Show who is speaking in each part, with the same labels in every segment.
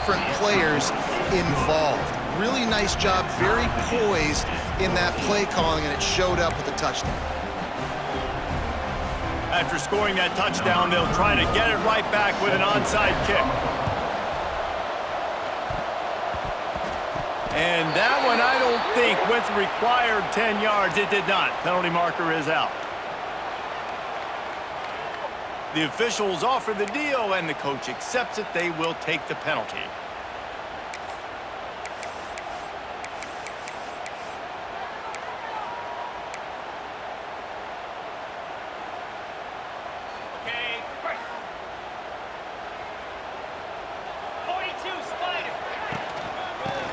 Speaker 1: different players involved. Really nice job, very poised in that play calling, and it showed up with a touchdown.
Speaker 2: After scoring that touchdown, they'll try to get it right back with an onside kick. And that one, I don't think, went the required 10 yards. It did not. Penalty marker is out. The officials offer the deal, and the coach accepts it. They will take the penalty.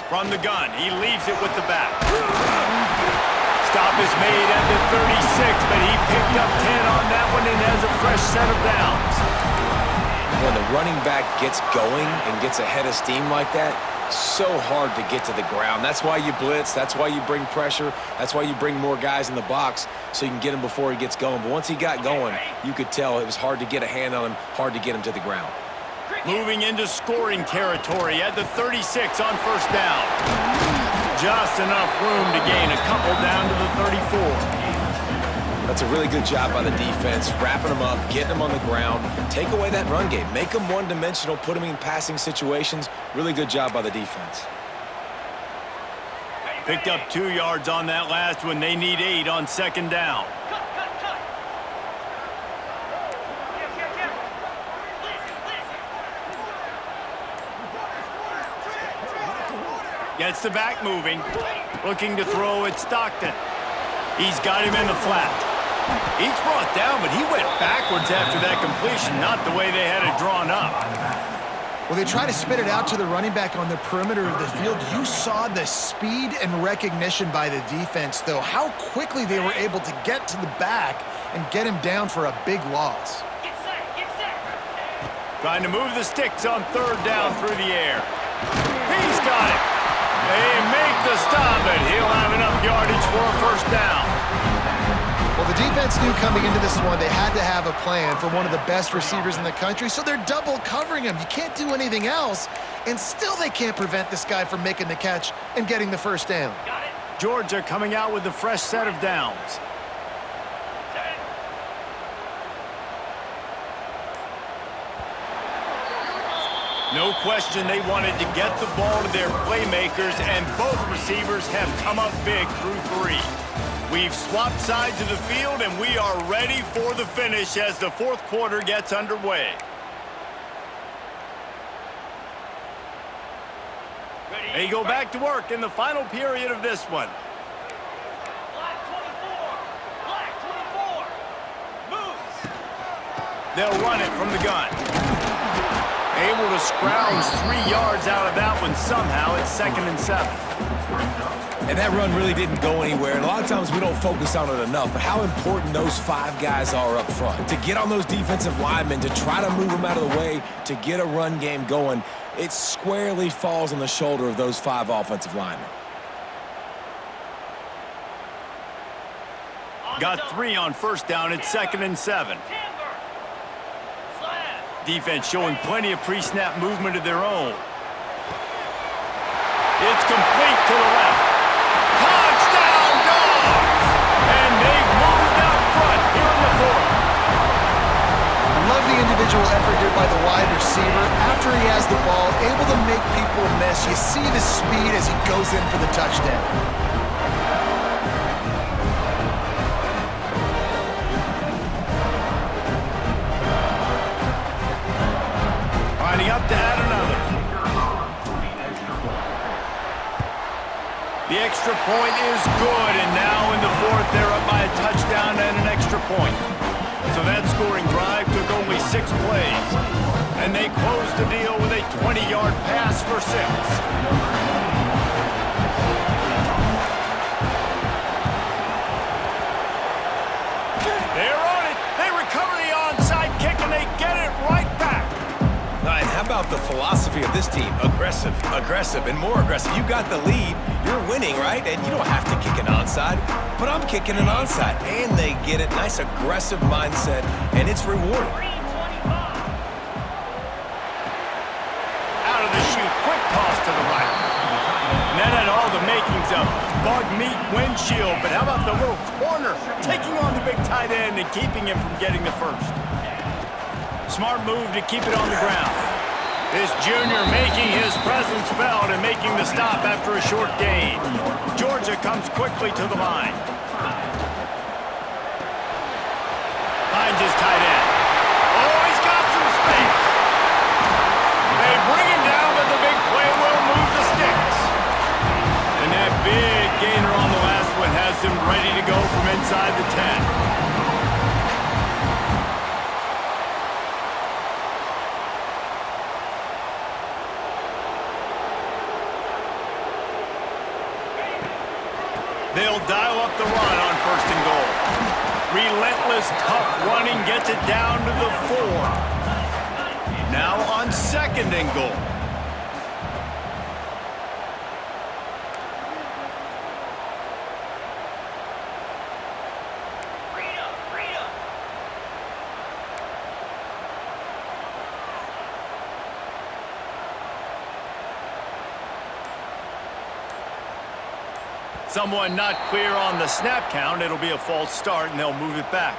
Speaker 2: From the gun, he leaves it with the back. Stop is made at the 36, but he picked up 10 on that one and has a fresh set of downs.
Speaker 3: When the running back gets going and gets ahead of steam like that, so hard to get to the ground. That's why you blitz. That's why you bring pressure. That's why you bring more guys in the box so you can get him before he gets going. But once he got going, you could tell it was hard to get a hand on him, hard to get him to the ground.
Speaker 2: Moving into scoring territory at the 36 on first down. Just enough room to gain a couple down to the 34.
Speaker 3: That's a really good job by the defense, wrapping them up, getting them on the ground. Take away that run game. Make them one-dimensional, put them in passing situations. Really good job by the defense.
Speaker 2: Picked up 2 yards on that last one. They need 8 on second down. Gets the back moving. Looking to throw at Stockton. He's got him in the flat. He's brought down, but he went backwards after that completion, not the way they had it drawn up.
Speaker 1: Well, they try to spit it out to the running back on the perimeter of the field. You saw the speed and recognition by the defense, though, how quickly they were able to get to the back and get him down for a big loss.
Speaker 2: Trying to move the sticks on third down through the air. He's got it. They make the stop, but he'll have enough yardage for a first down.
Speaker 1: Well, the defense knew coming into this one they had to have a plan for one of the best receivers in the country, so they're double covering him. You can't do anything else, and still they can't prevent this guy from making the catch and getting the first down.
Speaker 2: Georgia coming out with a fresh set of downs. No question they wanted to get the ball to their playmakers, and both receivers have come up big through 3. We've swapped sides of the field, and we are ready for the finish as the fourth quarter gets underway. They go back to work in the final period of this one. They'll run it from the gun. Able to scrounge 3 yards out of that one somehow. It's 2nd and 7.
Speaker 3: And that run really didn't go anywhere. And a lot of times we don't focus on it enough, but how important those 5 guys are up front. To get on those defensive linemen, to try to move them out of the way, to get a run game going, it squarely falls on the shoulder of those 5 offensive linemen.
Speaker 2: Got 3 on first down. It's 2nd and 7. Defense showing plenty of pre-snap movement of their own. It's complete to the left. Touchdown, Dogs! And they've moved out front here in the fourth.
Speaker 1: Love the individual effort here by the wide receiver. After he has the ball, able to make people miss. You see the speed as he goes in for the touchdown.
Speaker 2: Up to add another. The extra point is good, and now in the fourth, they're up by a touchdown and an extra point. So that scoring drive took only 6 plays, and they closed the deal with a 20-yard pass for 6. They're on it. They recover the onside kick, and they get it right back.
Speaker 3: And how about the philosophy of this team? Aggressive, aggressive, and more aggressive. You got the lead, you're winning, right? And you don't have to kick an onside, but I'm kicking an onside. And they get it. Nice aggressive mindset, and it's rewarding.
Speaker 2: Out of the chute. He's a bug meat windshield, but how about the little corner taking on the big tight end and keeping him from getting the first? Smart move to keep it on the ground. This junior making his presence felt and making the stop after a short gain. Georgia comes quickly to the line. Finds his tight end. Oh, he's got some space. They bring him down, but the big play will move the sticks. And that big gainer on the last one has him ready to go from inside the 10. They'll dial up the run on 1st and goal. Relentless, tough running gets it down to the 4. Now on 2nd and goal. Someone not clear on the snap count. It'll be a false start, and they'll move it back.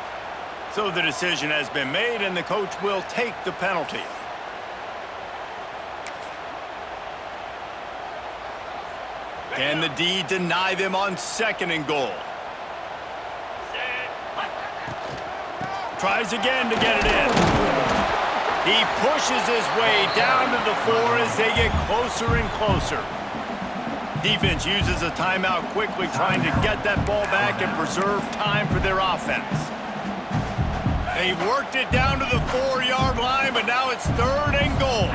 Speaker 2: So the decision has been made, and the coach will take the penalty. Can the D deny them on 2nd and goal? Tries again to get it in. He pushes his way down to the 4 as they get closer and closer. Defense uses a timeout quickly, trying to get that ball back and preserve time for their offense. They've worked it down to the 4-yard line, but now it's 3rd and goal.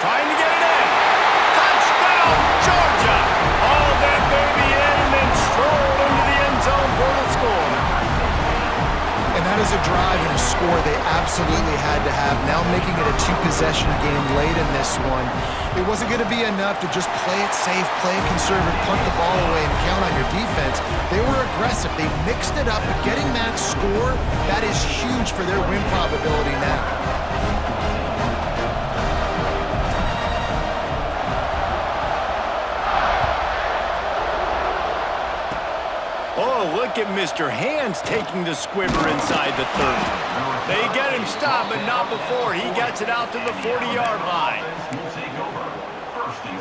Speaker 2: Trying to get it in. Touchdown, Georgia! All that baby in and then strolled into the end zone for the score.
Speaker 1: And that is a drive and a score they absolutely had to have. Now making it a 2-possession game late in this one. It wasn't going to be enough to just play it safe, play it conservative, punt the ball away, and count on your defense. They were aggressive. They mixed it up, but getting that score, that is huge for their win probability now.
Speaker 2: Oh, look at Mr. Hands taking the squibber inside the 30. They get him stopped, but not before he gets it out to the 40-yard line.
Speaker 4: Will take over. 1st and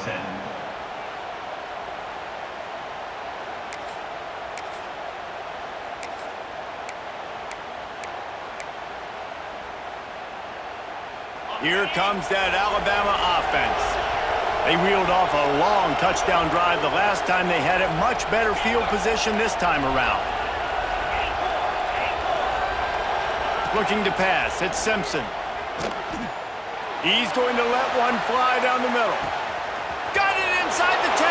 Speaker 4: 10.
Speaker 2: Here comes that Alabama offense. They reeled off a long touchdown drive the last time they had it. Much better field position this time around. Looking to pass. It's Simpson. He's going to let one fly down the middle. Got it inside the 10.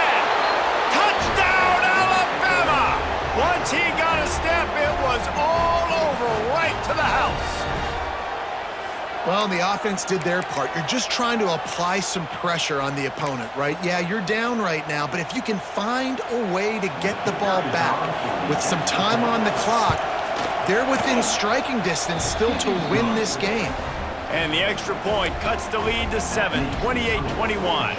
Speaker 2: Touchdown, Alabama! Once he got a step, it was all over right to the house.
Speaker 1: Well, the offense did their part. You're just trying to apply some pressure on the opponent, right? Yeah, you're down right now, but if you can find a way to get the ball back with some time on the clock, they're within striking distance still to win this game.
Speaker 2: And the extra point cuts the lead to 7, 28-21.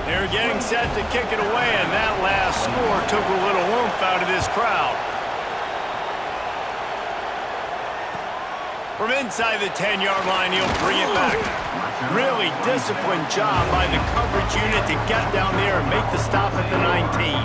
Speaker 2: They're getting set to kick it away, and that last score took a little oomph out of this crowd. From inside the 10-yard line, he'll bring it back. Really disciplined job by the coverage unit to get down there and make the stop at the 19.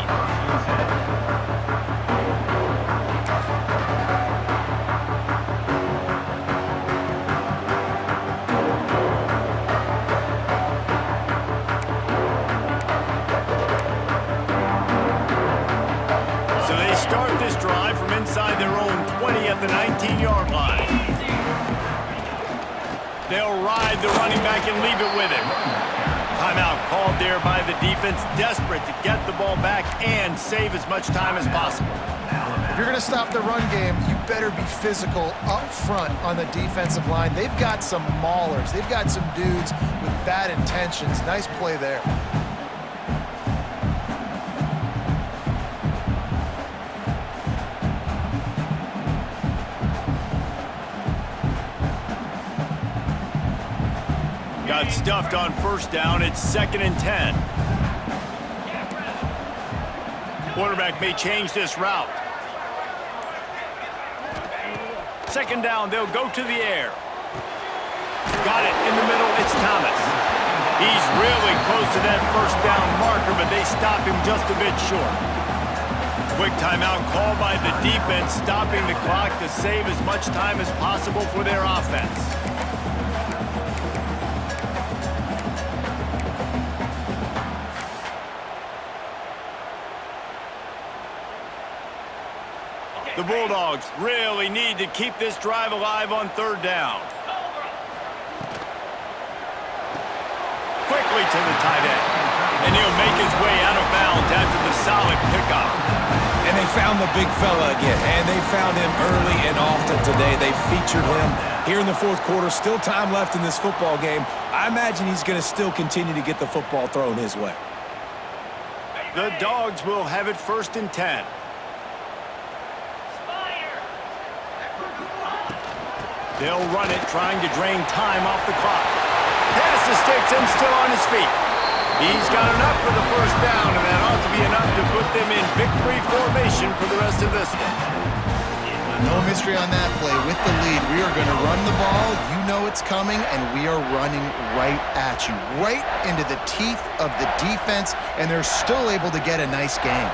Speaker 2: Start this drive from inside their own 20 at the 19-yard line. They'll ride the running back and leave it with him. Timeout called there by the defense, desperate to get the ball back and save as much time as possible.
Speaker 1: If you're going to stop the run game, you better be physical up front on the defensive line. They've got some maulers. They've got some dudes with bad intentions. Nice play there.
Speaker 2: Got stuffed on first down. It's 2nd and 10. Quarterback may change this route. 2nd down, they'll go to the air. Got it in the middle, it's Thomas. He's really close to that first down marker, but they stop him just a bit short. Quick timeout called by the defense, stopping the clock to save as much time as possible for their offense. The Bulldogs really need to keep this drive alive on 3rd down. Quickly to the tight end. And he'll make his way out of bounds after the solid pickup.
Speaker 3: And they found the big fella again, and they found him early and often today. They featured him here in the 4th quarter. Still time left in this football game. I imagine he's going to still continue to get the football thrown his way.
Speaker 2: The Dogs will have it 1st and 10. They'll run it, trying to drain time off the clock. Pass the sticks and still on his feet. He's got enough for the first down, and that ought to be enough to put them in victory formation for the rest of this one.
Speaker 1: No mystery on that play. With the lead, we are going to run the ball. You know it's coming, and we are running right at you, right into the teeth of the defense, and they're still able to get a nice game.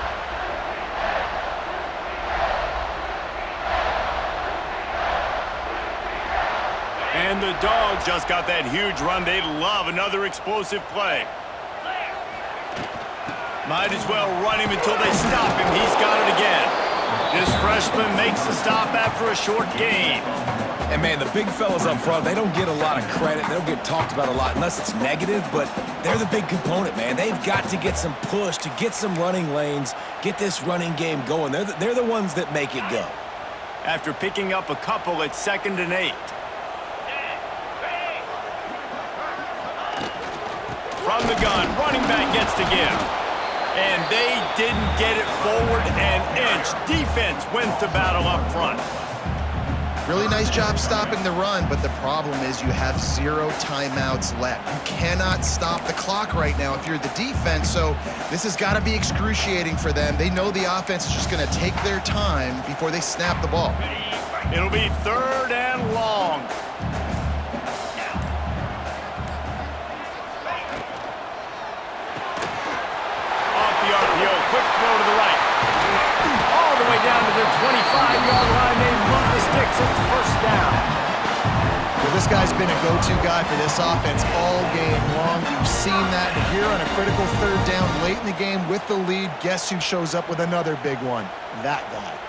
Speaker 2: And the Dogs just got that huge run. They love another explosive play. Might as well run him until they stop him. He's got it again. This freshman makes the stop after a short gain.
Speaker 3: And, man, the big fellas up front, they don't get a lot of credit. They don't get talked about a lot unless it's negative, but they're the big component, man. They've got to get some push, to get some running lanes, get this running game going. They're the ones that make it go.
Speaker 2: After picking up a couple, it's 2nd and 8. From the gun, running back gets to give. And they didn't get it forward an inch. Defense wins the battle up front.
Speaker 1: Really nice job stopping the run, but the problem is you have 0 timeouts left. You cannot stop the clock right now if you're the defense, so this has got to be excruciating for them. They know the offense is just going to take their time before they snap the ball.
Speaker 2: It'll be 3rd and long. Quick throw to the right. All the way down to the 25-yard line. They move the sticks. It's 1st down.
Speaker 1: Well, this guy's been a go-to guy for this offense all game long. We've seen that here on a critical 3rd down late in the game with the lead. Guess who shows up with another big one? That guy.